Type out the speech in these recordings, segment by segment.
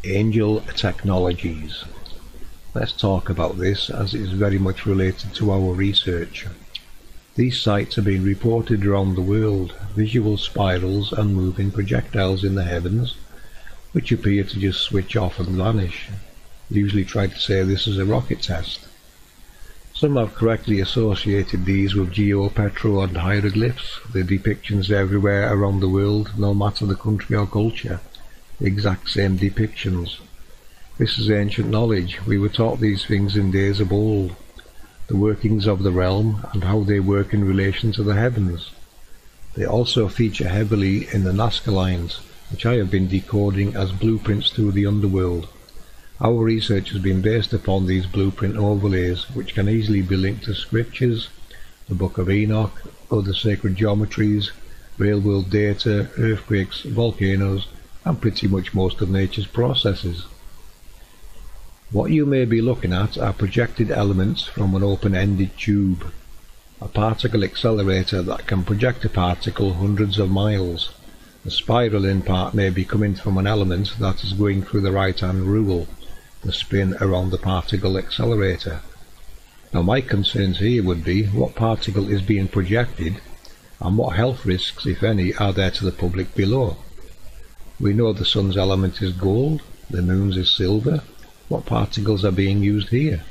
Angel Technologies. Let's talk about this as it is very much related to our research. These sites have been reported around the world, visual spirals and moving projectiles in the heavens, which appear to just switch off and vanish. They usually try to say this is a rocket test. Some have correctly associated these with geopetro and hieroglyphs, the depictions everywhere around the world, no matter the country or culture, the exact same depictions. This is ancient knowledge. We were taught these things in days of old, the workings of the realm and how they work in relation to the heavens. They also feature heavily in the Nazca lines, which I have been decoding as blueprints to the underworld. Our research has been based upon these blueprint overlays, which can easily be linked to scriptures, the Book of Enoch, other sacred geometries, real-world data, earthquakes, volcanoes, and pretty much most of nature's processes. What you may be looking at are projected elements from an open-ended tube, a particle accelerator that can project a particle hundreds of miles. The spiral in part may be coming from an element that is going through the right-hand rule, the spin around the particle accelerator. Now my concerns here would be what particle is being projected and what health risks, if any, are there to the public below. We know the sun's element is gold, the moon's is silver. What particles are being used here?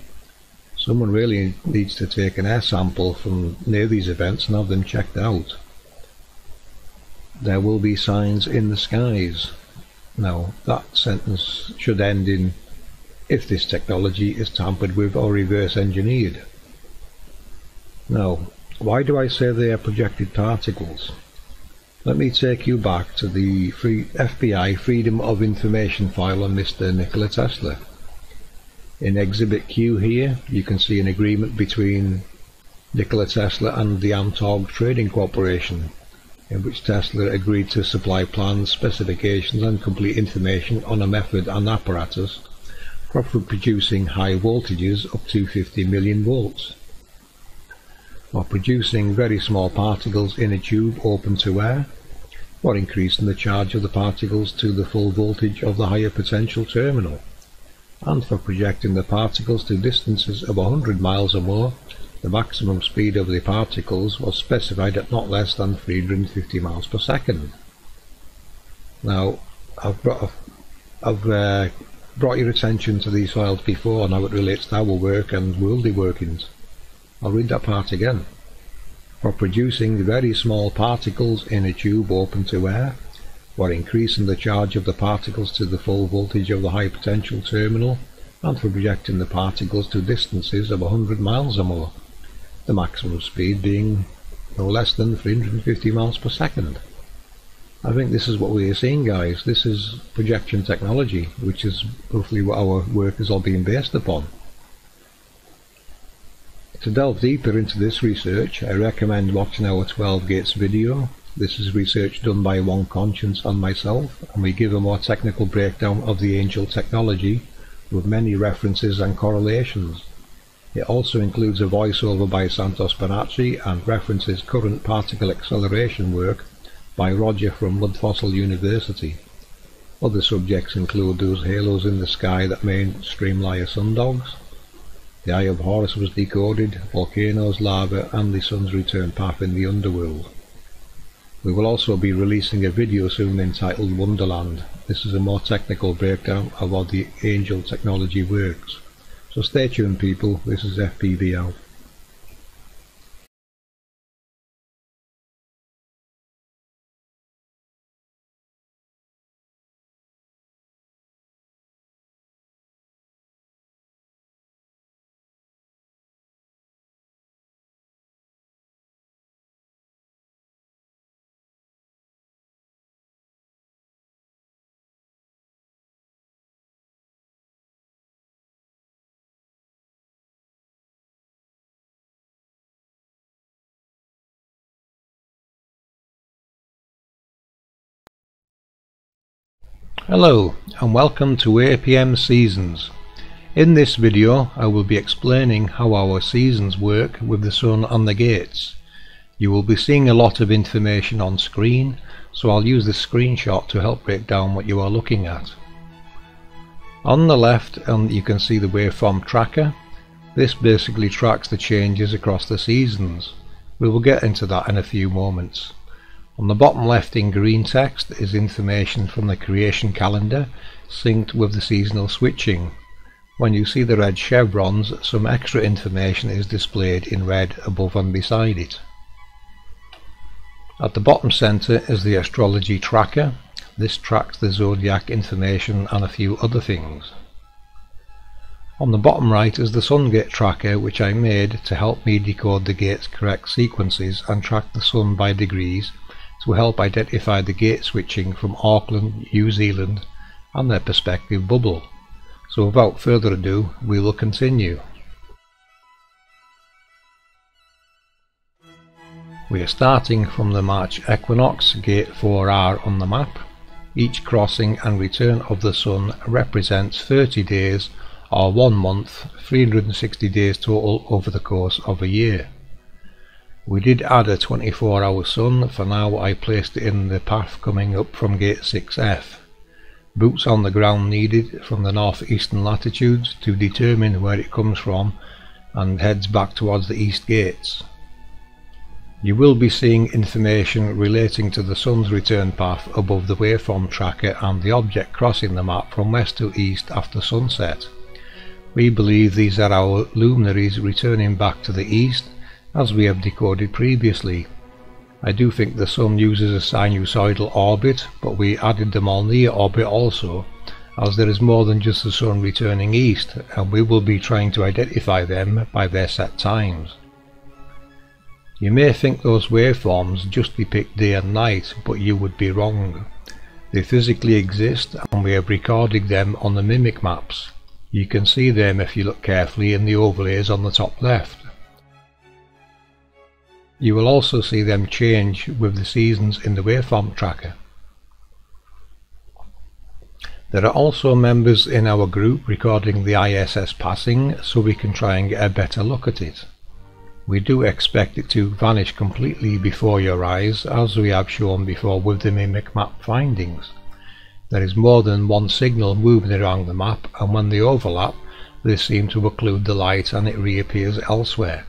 Someone really needs to take an air sample from near these events and have them checked out. There will be signs in the skies. Now that sentence should end in if this technology is tampered with or reverse engineered. Now, why do I say they are projected particles? Let me take you back to the FBI Freedom of Information file on Mr. Nikola Tesla. In Exhibit Q here, you can see an agreement between Nikola Tesla and the Amtorg Trading Corporation, in which Tesla agreed to supply plans, specifications and complete information on a method and apparatus for producing high voltages up to 50 million volts, or producing very small particles in a tube open to air, or increasing the charge of the particles to the full voltage of the higher potential terminal, and for projecting the particles to distances of 100 miles or more. The maximum speed of the particles was specified at not less than 350 miles per second. Now, I've brought your attention to these files before and how it relates to our work and worldly workings. I'll read that part again. For producing very small particles in a tube open to air, for increasing the charge of the particles to the full voltage of the high potential terminal, and for projecting the particles to distances of 100 miles or more, the maximum speed being no less than 350 miles per second. I think this is what we are seeing, guys. This is projection technology, which is roughly what our work is all being based upon. To delve deeper into this research, I recommend watching our 12 Gates video. This is research done by One Conscience and myself, and we give a more technical breakdown of the Angel technology with many references and correlations. It also includes a voiceover by Santos Bonacci and references current particle acceleration work by Roger from Mud Fossil University. Other subjects include those halos in the sky that mainstream lie as sundogs, the Eye of Horus was decoded, volcanoes, lava and the sun's return path in the underworld. We will also be releasing a video soon entitled Wonderland. This is a more technical breakdown of how the Angel technology works. So stay tuned, people. This is FPV out. Hello and welcome to APM Seasons. In this video I will be explaining how our seasons work with the sun and the gates. You will be seeing a lot of information on screen, so I'll use the screenshot to help break down what you are looking at. On the left, you can see the waveform tracker. This basically tracks the changes across the seasons. We will get into that in a few moments. On the bottom left in green text is information from the creation calendar synced with the seasonal switching. When you see the red chevrons, some extra information is displayed in red above and beside it. At the bottom center is the astrology tracker. This tracks the zodiac information and a few other things. On the bottom right is the sun gate tracker, which I made to help me decode the gate's correct sequences and track the sun by degrees to help identify the gate switching from Auckland, New Zealand and their perspective bubble. So without further ado, we will continue. We are starting from the March equinox, gate 4R on the map. Each crossing and return of the sun represents 30 days or 1 month, 360 days total over the course of a year. We did add a 24-hour sun. For now I placed it in the path coming up from gate 6F. Boots on the ground needed from the northeastern latitudes to determine where it comes from and heads back towards the east gates. You will be seeing information relating to the sun's return path above the waveform tracker and the object crossing the map from west to east after sunset. We believe these are our luminaries returning back to the east, as we have decoded previously. I do think the sun uses a sinusoidal orbit, but we added them all near orbit also, as there is more than just the sun returning east, and we will be trying to identify them by their set times. You may think those waveforms just depict day and night, but you would be wrong. They physically exist, and we have recorded them on the mimic maps. You can see them if you look carefully in the overlays on the top left. You will also see them change with the seasons in the waveform tracker. There are also members in our group recording the ISS passing, so we can try and get a better look at it. We do expect it to vanish completely before your eyes, as we have shown before with the mimic map findings. There is more than one signal moving around the map, and when they overlap, they seem to occlude the light and it reappears elsewhere.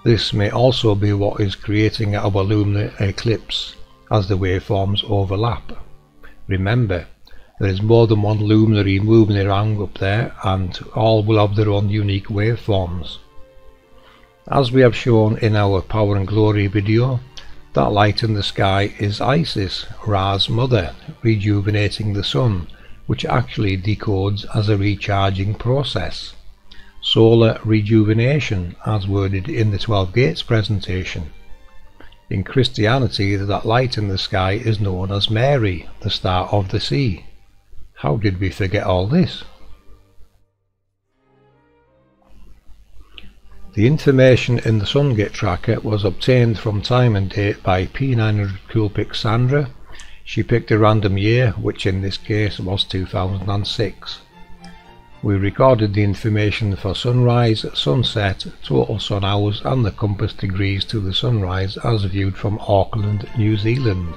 This may also be what is creating our lunar eclipse, as the waveforms overlap. Remember, there is more than one luminary moving around up there, and all will have their own unique waveforms. As we have shown in our Power and Glory video, that light in the sky is Isis, Ra's mother, rejuvenating the sun, which actually decodes as a recharging process. Solar rejuvenation, as worded in the 12 Gates presentation. In Christianity, that light in the sky is known as Mary, the star of the sea. How did we forget all this? The information in the Sungate tracker was obtained from time and date by P900 Coolpick Sandra. She picked a random year, which in this case was 2006. We recorded the information for sunrise, sunset, total sun hours and the compass degrees to the sunrise as viewed from Auckland, New Zealand.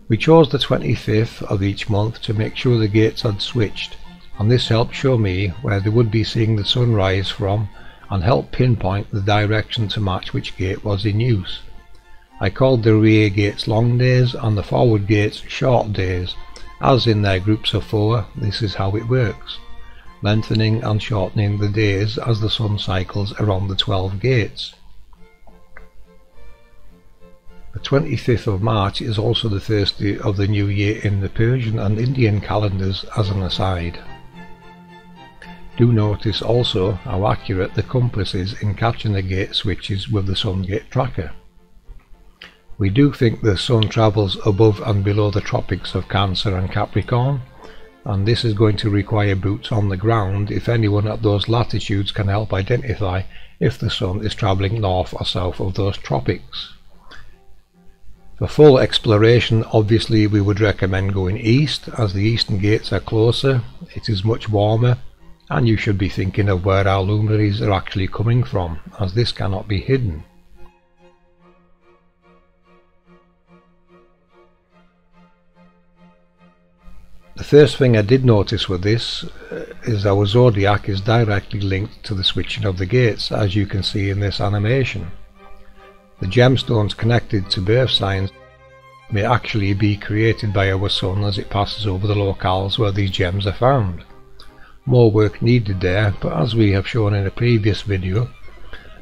We chose the 25th of each month to make sure the gates had switched, and this helped show me where they would be seeing the sunrise from and help pinpoint the direction to match which gate was in use. I called the rear gates long days and the forward gates short days, as in their groups of 4. This is how it works, lengthening and shortening the days as the sun cycles around the 12 gates. The 25th of March is also the first day of the new year in the Persian and Indian calendars, as an aside. Do notice also how accurate the compass is in catching the gate switches with the sun gate tracker. We do think the sun travels above and below the tropics of Cancer and Capricorn, and this is going to require boots on the ground if anyone at those latitudes can help identify if the sun is travelling north or south of those tropics. For full exploration, obviously we would recommend going east, as the eastern gates are closer, it is much warmer, And you should be thinking of where our luminaries are actually coming from, as this cannot be hidden. The first thing I did notice with this is our zodiac is directly linked to the switching of the gates, as you can see in this animation. The gemstones connected to birth signs may actually be created by our sun as it passes over the locales where these gems are found. More work needed there, but as we have shown in a previous video,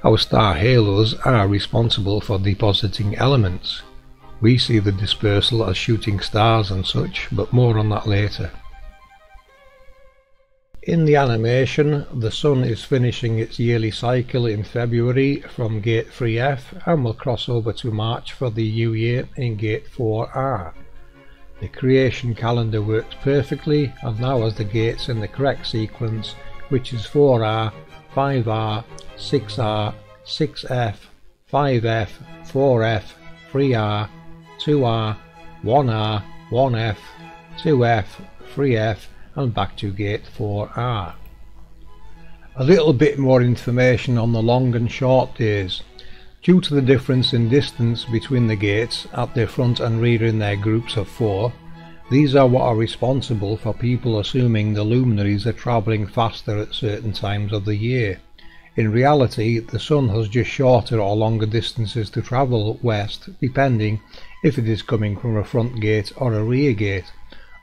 our star halos are responsible for depositing elements. We see the dispersal as shooting stars and such, but more on that later. In the animation, the Sun is finishing its yearly cycle in February from gate 3F and will cross over to March for the new year in gate 4R. The creation calendar works perfectly and now has the gates in the correct sequence, which is 4R, 5R, 6R, 6F, 5F, 4F, 3R, 2R, 1R, 1F, 2F, 3F and back to gate 4R. A little bit more information on the long and short days. Due to the difference in distance between the gates at their front and rear in their groups of 4, these are what are responsible for people assuming the luminaries are travelling faster at certain times of the year. In reality, the Sun has just shorter or longer distances to travel west, depending if it is coming from a front gate or a rear gate.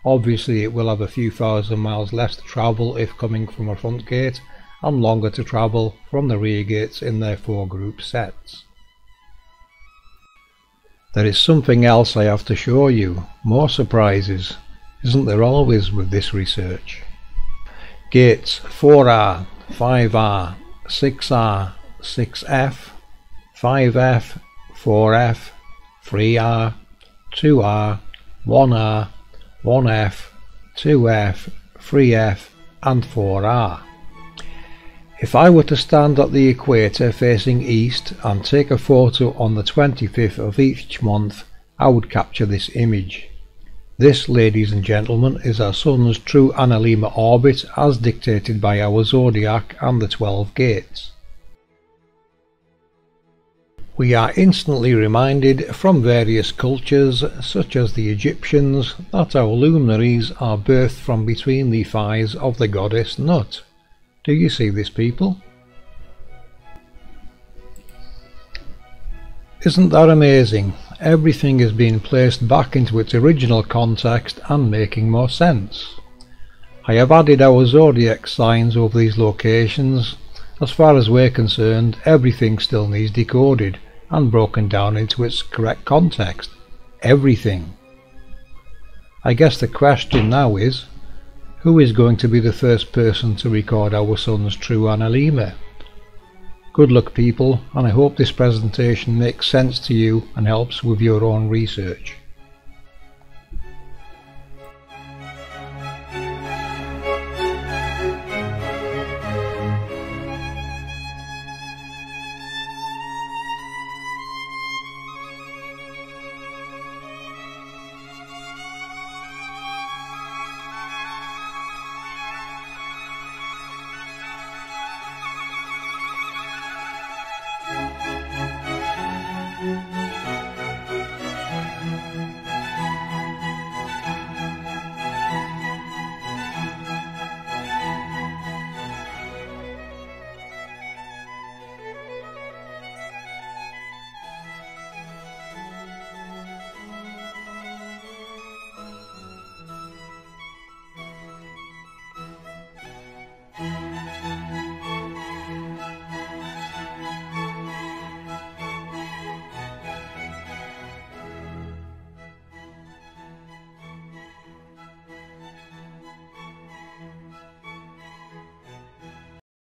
Obviously it will have a few thousand miles less to travel if coming from a front gate, and longer to travel from the rear gates in their 4 group sets. There is something else I have to show you. More surprises, isn't there always with this research? Gates 4R, 5R, 6R, 6F, 5F, 4F, 3R, 2R, 1R, 1F, 2F, 3F and 4R. If I were to stand at the equator facing east and take a photo on the 25th of each month, I would capture this image. This, ladies and gentlemen, is our Sun's true analemma orbit as dictated by our zodiac and the 12 gates. We are instantly reminded from various cultures, such as the Egyptians, that our luminaries are birthed from between the thighs of the goddess Nut. Do you see this, people? Isn't that amazing? Everything is being placed back into its original context and making more sense. I have added our zodiac signs over these locations. As far as we're concerned, everything still needs decoded and broken down into its correct context. Everything. I guess the question now is, who is going to be the first person to record our Sun's true analemma? Good luck, people, and I hope this presentation makes sense to you and helps with your own research.